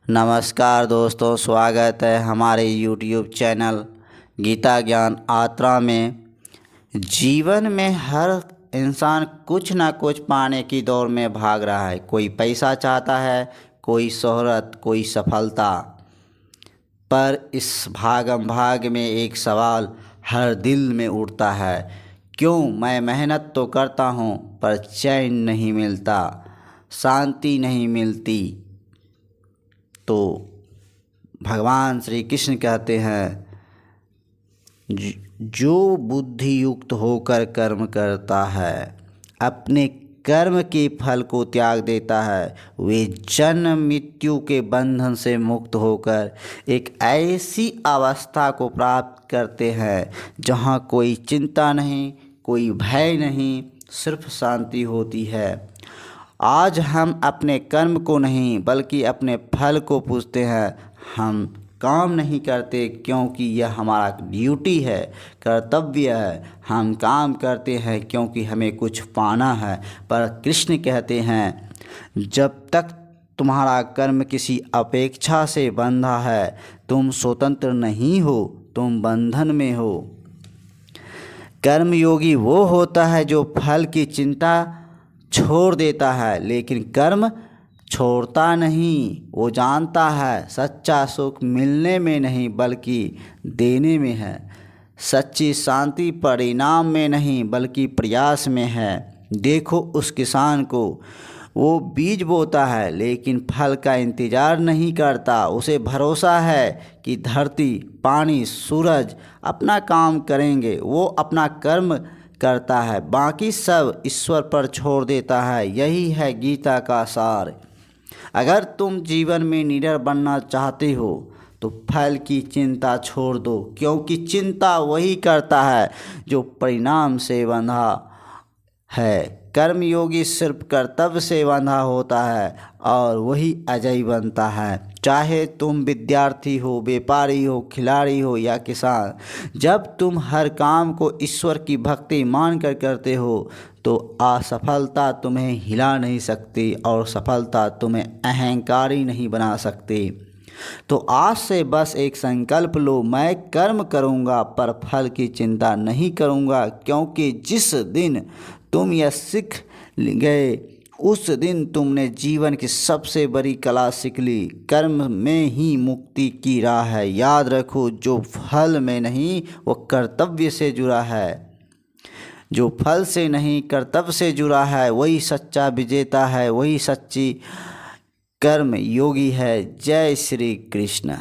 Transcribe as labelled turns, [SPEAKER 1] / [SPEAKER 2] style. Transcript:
[SPEAKER 1] नमस्कार दोस्तों, स्वागत है हमारे YouTube चैनल गीता ज्ञान आत्रा में। जीवन में हर इंसान कुछ ना कुछ पाने की दौड़ में भाग रहा है। कोई पैसा चाहता है, कोई शोहरत, कोई सफलता। पर इस भागम भाग में एक सवाल हर दिल में उठता है, क्यों मैं मेहनत तो करता हूँ पर चैन नहीं मिलता, शांति नहीं मिलती। तो भगवान श्री कृष्ण कहते हैं, जो बुद्धि युक्त होकर कर्म करता है, अपने कर्म के फल को त्याग देता है, वे जन्म मृत्यु के बंधन से मुक्त होकर एक ऐसी अवस्था को प्राप्त करते हैं जहाँ कोई चिंता नहीं, कोई भय नहीं, सिर्फ शांति होती है। आज हम अपने कर्म को नहीं बल्कि अपने फल को पूछते हैं। हम काम नहीं करते क्योंकि यह हमारा ड्यूटी है, कर्तव्य है। हम काम करते हैं क्योंकि हमें कुछ पाना है। पर कृष्ण कहते हैं, जब तक तुम्हारा कर्म किसी अपेक्षा से बंधा है, तुम स्वतंत्र नहीं हो, तुम बंधन में हो। कर्मयोगी वो होता है जो फल की चिंता छोड़ देता है, लेकिन कर्म छोड़ता नहीं। वो जानता है सच्चा सुख मिलने में नहीं बल्कि देने में है। सच्ची शांति परिणाम में नहीं बल्कि प्रयास में है। देखो उस किसान को, वो बीज बोता है लेकिन फल का इंतज़ार नहीं करता। उसे भरोसा है कि धरती, पानी, सूरज अपना काम करेंगे। वो अपना कर्म करता है, बाकी सब ईश्वर पर छोड़ देता है। यही है गीता का सार। अगर तुम जीवन में निडर बनना चाहते हो तो फल की चिंता छोड़ दो, क्योंकि चिंता वही करता है जो परिणाम से बंधा है। कर्मयोगी सिर्फ कर्तव्य से बंधा होता है और वही अजय बनता है। चाहे तुम विद्यार्थी हो, व्यापारी हो, खिलाड़ी हो या किसान, जब तुम हर काम को ईश्वर की भक्ति मानकर करते हो तो असफलता तुम्हें हिला नहीं सकती और सफलता तुम्हें अहंकारी नहीं बना सकती। तो आज से बस एक संकल्प लो, मैं कर्म करूँगा पर फल की चिंता नहीं करूँगा, क्योंकि जिस दिन तुम यह सीख गए उस दिन तुमने जीवन की सबसे बड़ी कला सीख ली। कर्म में ही मुक्ति की राह है। याद रखो, जो फल में नहीं वो कर्तव्य से जुड़ा है। जो फल से नहीं कर्तव्य से जुड़ा है वही सच्चा विजेता है, वही सच्ची कर्म योगी है। जय श्री कृष्ण।